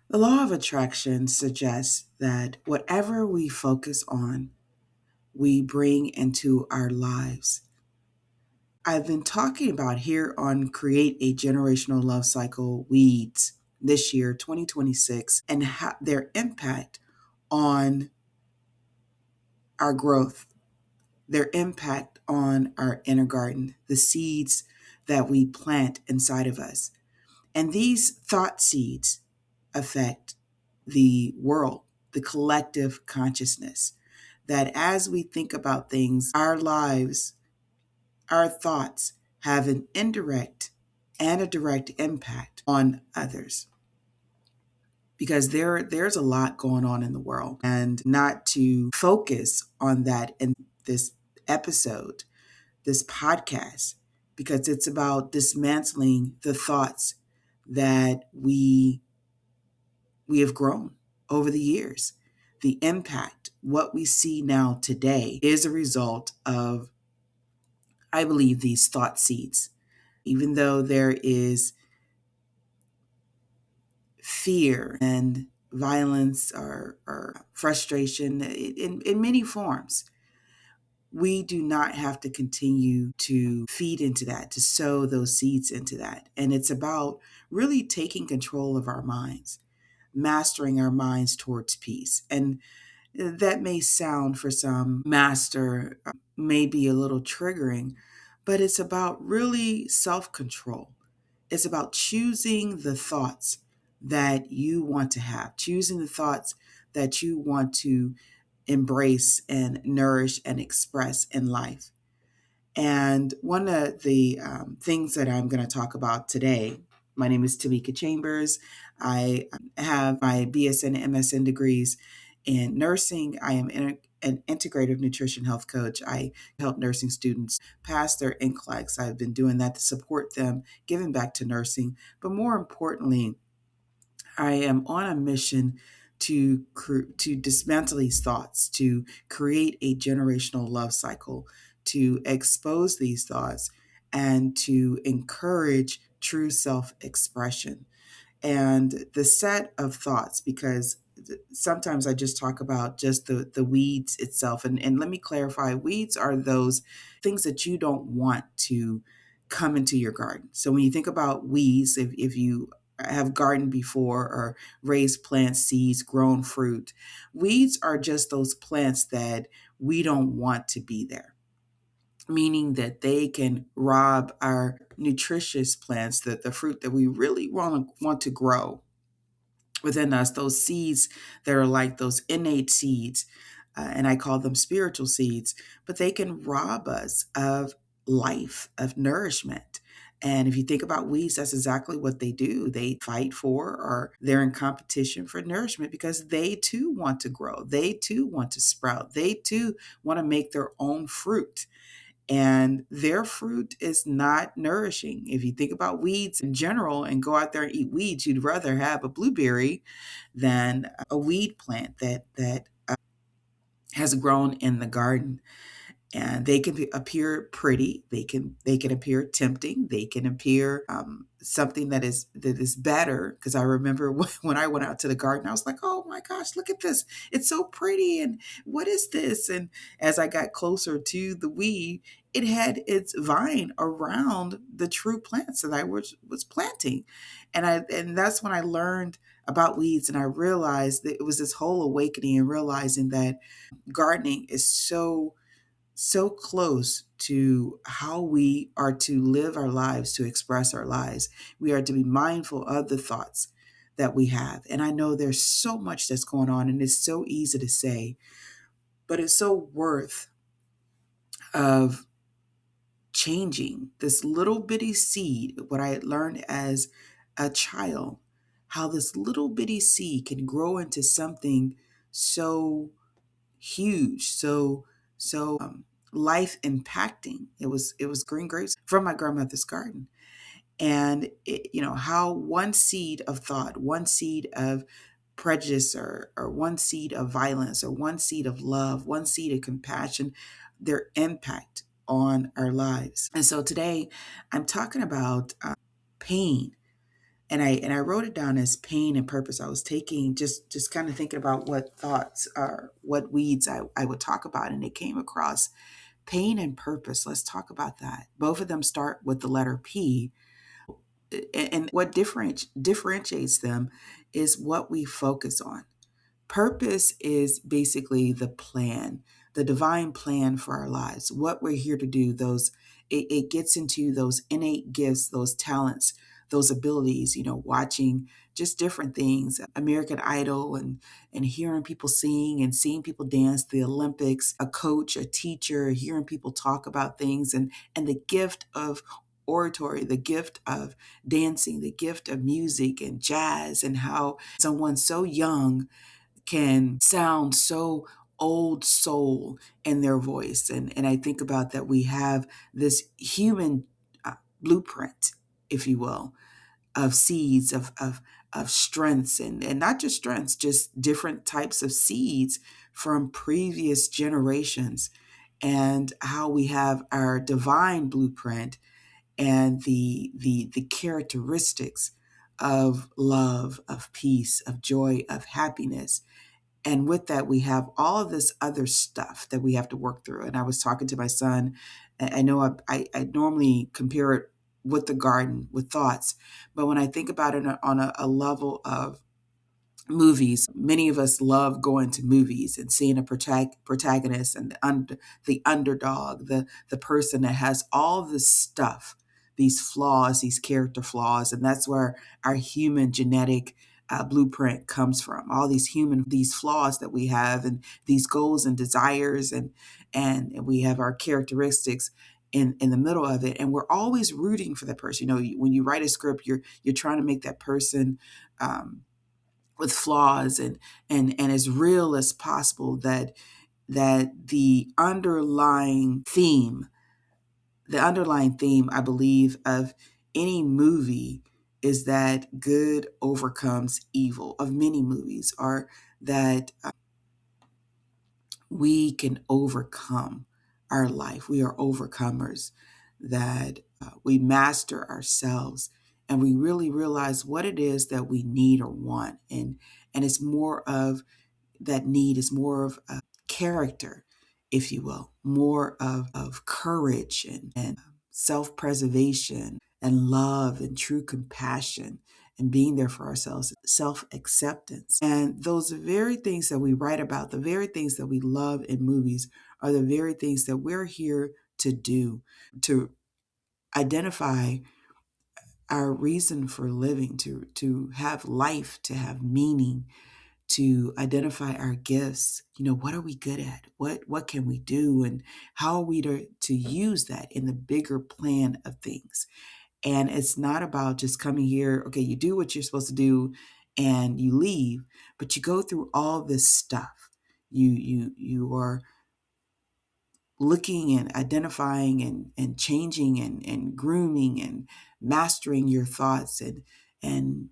The law of attraction suggests that whatever we focus on, we bring into our lives. I've been talking about here on Create a Generational Love Cycle weeds this year, 2026, and their impact on our growth, their impact on our inner garden, the seeds that we plant inside of us. And these thought seeds affect the world, the collective consciousness. That as we think about things, our lives, our thoughts have an indirect and a direct impact on others. Because there's a lot going on in the world, and not to focus on that in this episode, this podcast, because it's about dismantling the thoughts that we have grown over the years. The impact, what we see now today, is a result of, I believe, these thought seeds. Even though there is fear and violence or frustration in many forms, we do not have to continue to feed into that, to sow those seeds into that. And it's about really taking control of our minds, mastering our minds towards peace. And that may sound for some master, maybe a little triggering, but it's about really self control. It's about choosing the thoughts that you want to have, choosing the thoughts that you want to embrace and nourish and express in life. And one of the things that I'm going to talk about today, my name is Timika Chambers. I have my BSN and MSN degrees in nursing. I am an integrative nutrition health coach. I help nursing students pass their NCLEX. I've been doing that to support them, giving back to nursing. But more importantly, I am on a mission to dismantle these thoughts, to create a generational love cycle, to expose these thoughts, and to encourage true self-expression. And the set of thoughts, because sometimes I just talk about just the weeds itself. And let me clarify, weeds are those things that you don't want to come into your garden. So when you think about weeds, if you have gardened before or raised plants, seeds, grown fruit, weeds are just those plants that we don't want to be there, meaning that they can rob our nutritious plants, the fruit that we really want to grow within us, those seeds that are like those innate seeds, and I call them spiritual seeds, but they can rob us of life, of nourishment. And if you think about weeds, that's exactly what they do. They fight for, or they're in competition for nourishment, because they too want to grow. They too want to sprout. They too want to make their own fruit, and their fruit is not nourishing. If you think about weeds in general and go out there and eat weeds, you'd rather have a blueberry than a weed plant that has grown in the garden. And they can appear pretty. They can appear tempting. They can appear something that is better. Because I remember when I went out to the garden, I was like, "Oh my gosh, look at this! It's so pretty!" And what is this? And as I got closer to the weed, it had its vine around the true plants that I was planting, and that's when I learned about weeds, and I realized that it was this whole awakening and realizing that gardening is so close to how we are to live our lives, to express our lives. We are to be mindful of the thoughts that we have. And I know there's so much that's going on, and it's so easy to say, but it's so worth of changing this little bitty seed, what I had learned as a child, how this little bitty seed can grow into something so huge, so life impacting. It was green grapes from my grandmother's garden, and how one seed of thought, one seed of prejudice, or one seed of violence, or one seed of love, one seed of compassion, their impact on our lives. And so today, I'm talking about pain, And I wrote it down as pain and purpose. I was taking just kind of thinking about what thoughts or what weeds I would talk about, and it came across pain and purpose. Let's talk about that. Both of them start with the letter P, and what differentiates them is what we focus on. Purpose is basically the plan, the divine plan for our lives, what we're here to do. It gets into those innate gifts, those talents, those abilities, watching just different things, American Idol, and hearing people sing and seeing people dance, the Olympics, a coach, a teacher, hearing people talk about things, and the gift of oratory, the gift of dancing, the gift of music and jazz, and how someone so young can sound so old soul in their voice. And I think about that we have this human blueprint, if you will, of seeds, of strengths, and not just strengths, just different types of seeds from previous generations, and how we have our divine blueprint and the characteristics of love, of peace, of joy, of happiness. And with that, we have all of this other stuff that we have to work through. And I was talking to my son. I know I normally compare it with the garden, with thoughts. But when I think about it on a level of movies, many of us love going to movies and seeing a protagonist and the underdog, the person that has all this stuff, these flaws, these character flaws. And that's where our human genetic blueprint comes from. All these flaws that we have, and these goals and desires, and we have our characteristics in the middle of it. And we're always rooting for that person. When you write a script, you're trying to make that person with flaws and as real as possible, that the underlying theme, I believe, of any movie is that good overcomes evil, of many movies, are that we can overcome our life. We are overcomers, that we master ourselves, and we really realize what it is that we need or want. And it's more of that need is more of a character, if you will, more of courage and self-preservation and love and true compassion and being there for ourselves, self-acceptance. And those very things that we write about, the very things that we love in movies, are the very things that we're here to do, to identify our reason for living, to have life, to have meaning, to identify our gifts. What are we good at? What can we do? And how are we to use that in the bigger plan of things? And it's not about just coming here, okay, you do what you're supposed to do and you leave, but you go through all this stuff. You are looking and identifying and changing and grooming and mastering your thoughts and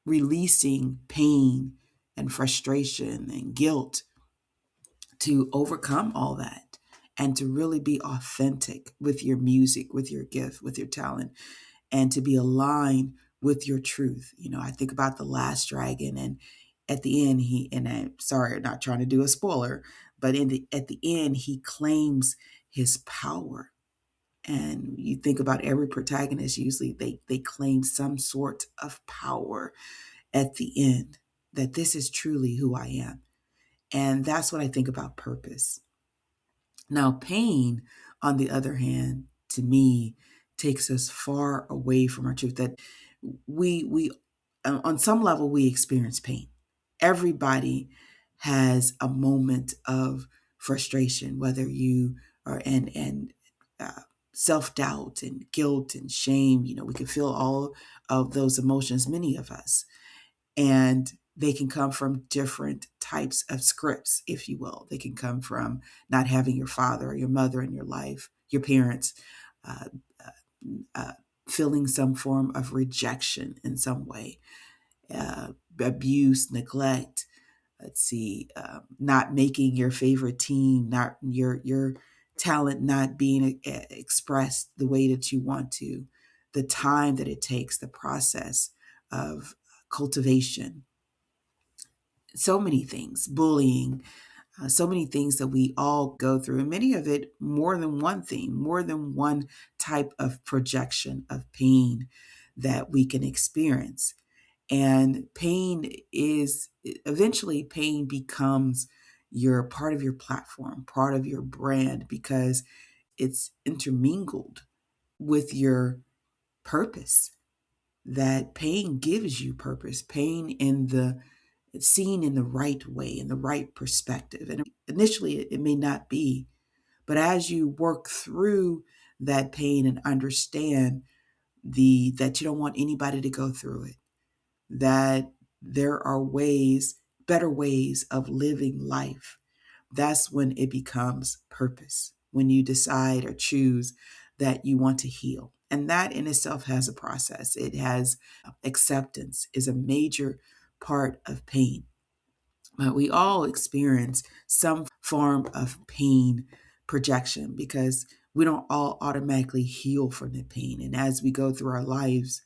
releasing pain and frustration and guilt to overcome all that, and to really be authentic with your music, with your gift, with your talent, and to be aligned with your truth. I think about The Last Dragon, and at the end, and I'm sorry, I'm not trying to do a spoiler, but at the end, he claims his power. And you think about every protagonist, usually they claim some sort of power at the end, that this is truly who I am. And that's what I think about purpose. Now, pain, on the other hand, to me, takes us far away from our truth. That we on some level, we experience pain. Everybody has a moment of frustration, whether you are and self doubt and guilt and shame. We can feel all of those emotions, many of us, and they can come from different types of scripts, if you will. They can come from not having your father or your mother in your life, your parents, uh, uh, feeling some form of rejection in some way, abuse, neglect. Let's see, not making your favorite team, not your talent not being expressed the way that you want to. the time that it takes, the process of cultivation, so many things, bullying, so many things that we all go through, and many of it more than one thing, more than one type of projection of pain that we can experience. And pain is eventually pain becomes your part of your platform, part of your brand, because it's intermingled with your purpose. That pain gives you purpose, pain in the seen in the right way, in the right perspective. And initially, it may not be, but as you work through that pain and understand that you don't want anybody to go through it, that there are ways, better ways of living life, that's when it becomes purpose. When you decide or choose that you want to heal. And that in itself has a process. It has acceptance is a major part of pain. But we all experience some form of pain projection because we don't all automatically heal from the pain. And as we go through our lives,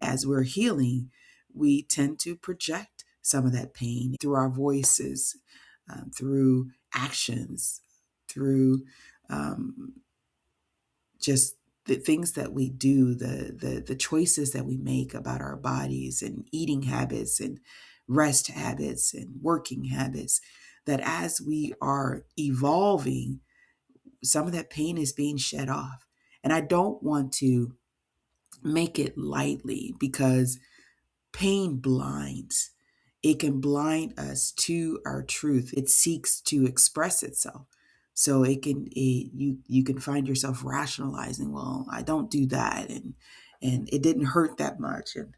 as we're healing, we tend to project some of that pain through our voices, through actions, through just the things that we do, the choices that we make about our bodies and eating habits and rest habits and working habits, that as we are evolving, some of that pain is being shed off. And I don't want to make it lightly because pain blinds. It can blind us to our truth. It seeks to express itself. So you can find yourself rationalizing, well, I don't do that, and it didn't hurt that much, and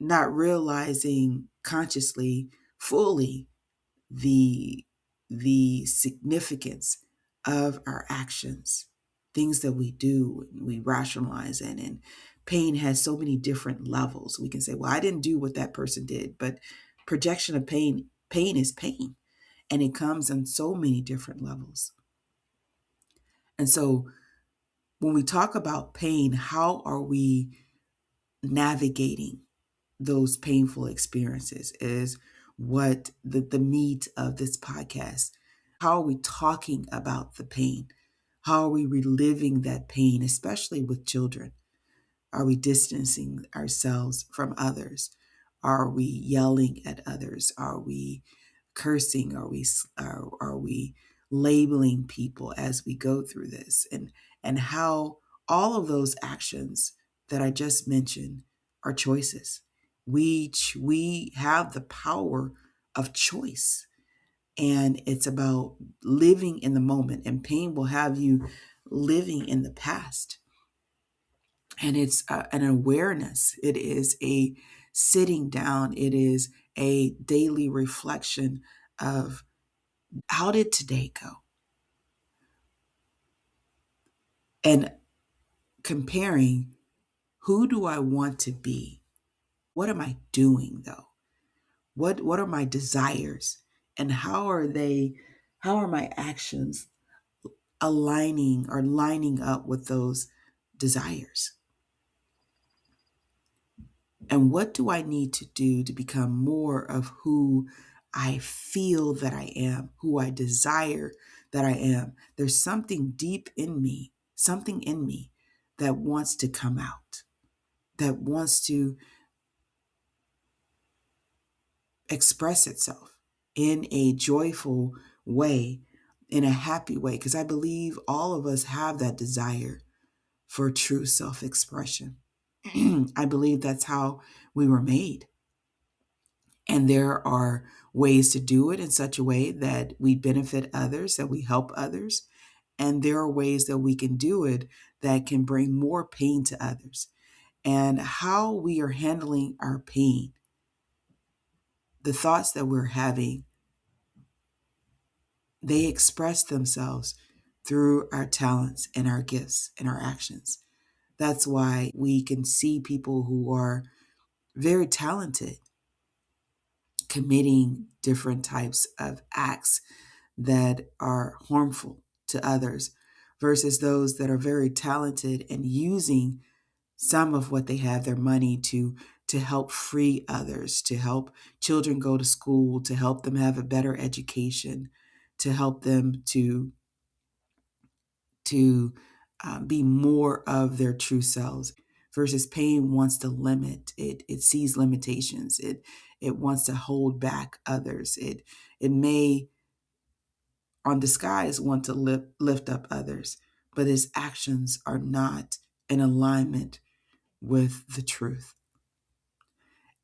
not realizing consciously, fully, the the significance of our actions, things that we do, and we rationalize it. And pain has so many different levels. We can say, well, I didn't do what that person did, but projection of pain is pain, and it comes on so many different levels. And so when we talk about pain, how are we navigating those painful experiences is what the meat of this podcast. How are we talking about the pain? How are we reliving that pain, especially with children? Are we distancing ourselves from others? Are we yelling at others? Are we cursing? Are we labeling people as we go through this? And how all of those actions that I just mentioned are choices. We have the power of choice, and it's about living in the moment. And pain will have you living in the past, and it's an awareness. It is a sitting down. It is a daily reflection of how did today go, and comparing who do I want to be. What am I doing though? What are my desires, and how are my actions aligning or lining up with those desires? And what do I need to do to become more of who I feel that I am, who I desire that I am? There's something in me that wants to come out, that wants to express itself in a joyful way, in a happy way, because I believe all of us have that desire for true self expression. I believe that's how we were made. And there are ways to do it in such a way that we benefit others, that we help others. And there are ways that we can do it that can bring more pain to others. And how we are handling our pain, the thoughts that we're having, they express themselves through our talents and our gifts and our actions. That's why we can see people who are very talented committing different types of acts that are harmful to others versus those that are very talented and using some of what they have, their money, to help free others, to help children go to school, to help them have a better education, to help them to be more of their true selves. Versus pain wants to limit. It sees limitations. It wants to hold back others. It may on disguise want to lift up others, but its actions are not in alignment with the truth.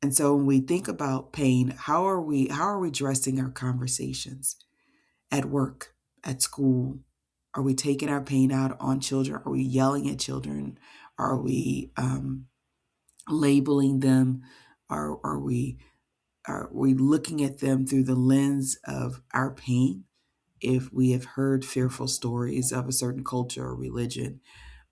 And so when we think about pain, how are we dressing our conversations at work, at school? Are we taking our pain out on children? Are we yelling at children? Are we labeling them? Are we looking at them through the lens of our pain? If we have heard fearful stories of a certain culture or religion,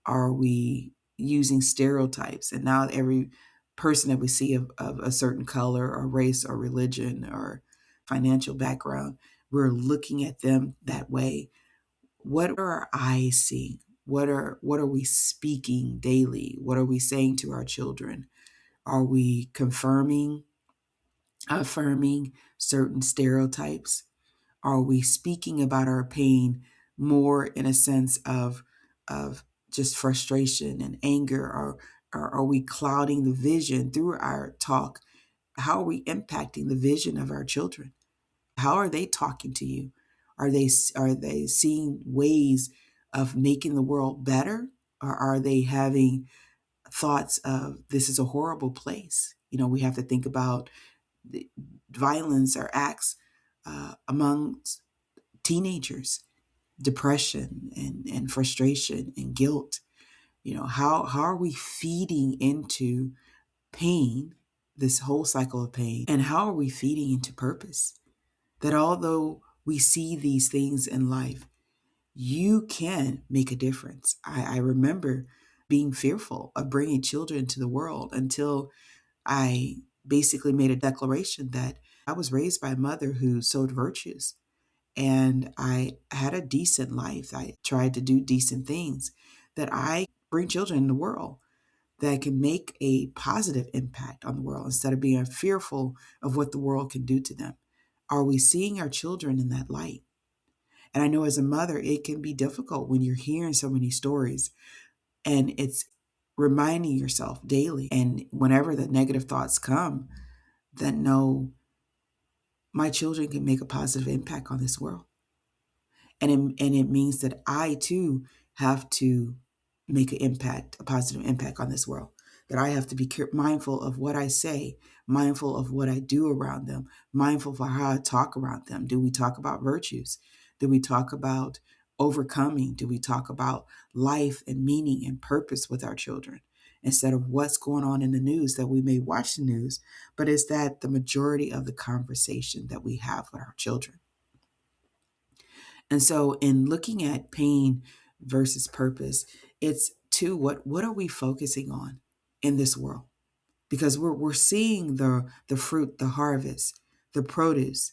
are we using stereotypes? And now every person that we see of a certain color or race or religion or financial background, we're looking at them that way. What are our eyes seeing? What are we speaking daily? What are we saying to our children? Are we confirming, affirming certain stereotypes? Are we speaking about our pain more in a sense of just frustration and anger, or are we clouding the vision through our talk? How are we impacting the vision of our children? How are they talking to you? Are they seeing ways of making the world better, or are they having thoughts of this is a horrible place? We have to think about the violence or acts among teenagers, depression and frustration and guilt. How are we feeding into pain, this whole cycle of pain, and how are we feeding into purpose? That although we see these things in life, you can make a difference. I remember being fearful of bringing children into the world until I basically made a declaration that I was raised by a mother who sowed virtues, and I had a decent life. I tried to do decent things, that I bring children in the world that can make a positive impact on the world instead of being fearful of what the world can do to them. Are we seeing our children in that light? And I know as a mother, it can be difficult when you're hearing so many stories, and it's reminding yourself daily. And whenever the negative thoughts come, that no, my children can make a positive impact on this world. And it means that I too have to make an impact, a positive impact on this world. That I have to be mindful of what I say, mindful of what I do around them, mindful of how I talk around them. Do we talk about virtues? Do we talk about overcoming? Do we talk about life and meaning and purpose with our children? Instead of what's going on in the news, that we may watch the news, but is that the majority of the conversation that we have with our children? And so in looking at pain versus purpose, it's to what are we focusing on in this world? Because we're seeing the fruit, the harvest, the produce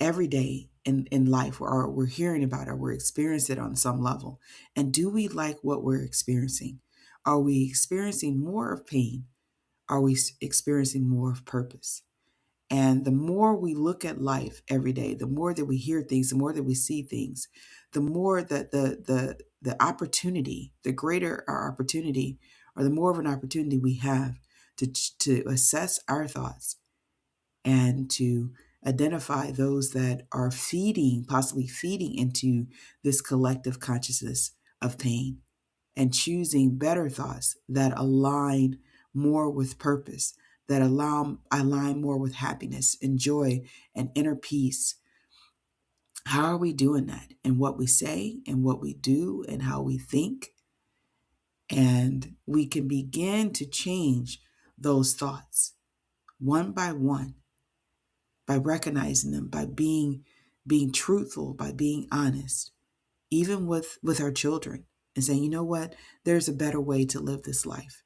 every day in life, or we're hearing about it, we're experiencing it on some level. And do we like what we're experiencing? Are we experiencing more of pain? Are we experiencing more of purpose? And the more we look at life every day, the more that we hear things, the more that we see things, the more that the opportunity, the greater our opportunity, or the more of an opportunity we have to assess our thoughts and to identify those that are possibly feeding into this collective consciousness of pain, and choosing better thoughts that align more with purpose, that align more with happiness and joy and inner peace. How are we doing that in what we say and what we do and how we think? And we can begin to change those thoughts one by one by recognizing them, by being truthful, by being honest, even with our children, and saying, you know what, there's a better way to live this life.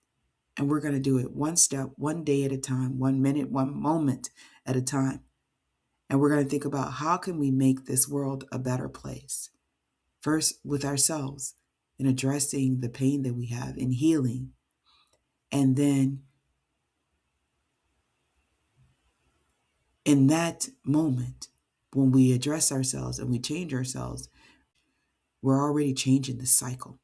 And we're going to do it one step, one day at a time, 1 minute, one moment at a time. And we're going to think about how can we make this world a better place? First with ourselves, in addressing the pain that we have, in healing, And then in that moment, when we address ourselves and we change ourselves, we're already changing the cycle.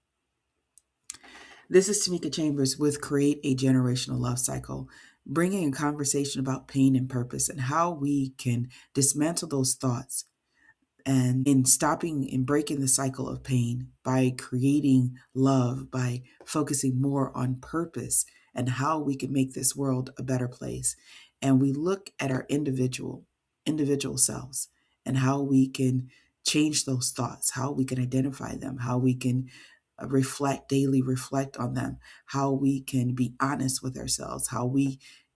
This is Tamika Chambers with Create a Generational Love Cycle, bringing a conversation about pain and purpose and how we can dismantle those thoughts and in stopping and breaking the cycle of pain by creating love, by focusing more on purpose and how we can make this world a better place. And we look at our individual selves and how we can change those thoughts, how we can identify them, how we can daily reflect on them, how we can be honest with ourselves,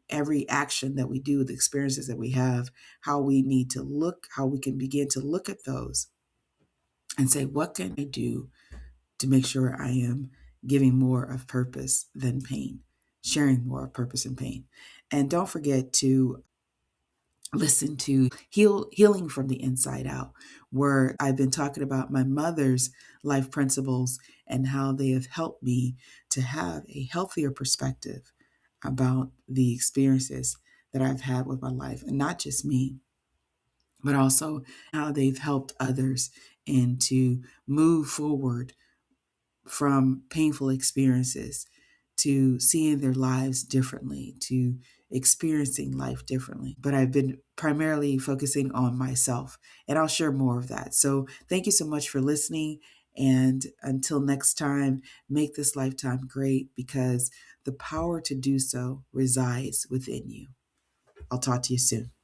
every action that we do, the experiences that we have, how we need to look, how we can begin to look at those and say, what can I do to make sure I am giving more of purpose than pain, sharing more of purpose and pain. And don't forget to listen to Healing from the Inside Out, where I've been talking about my mother's life principles and how they have helped me to have a healthier perspective about the experiences that I've had with my life, and not just me, but also how they've helped others and to move forward from painful experiences to seeing their lives differently, to experiencing life differently. But I've been primarily focusing on myself, and I'll share more of that. So thank you so much for listening. And until next time, make this lifetime great, because the power to do so resides within you. I'll talk to you soon.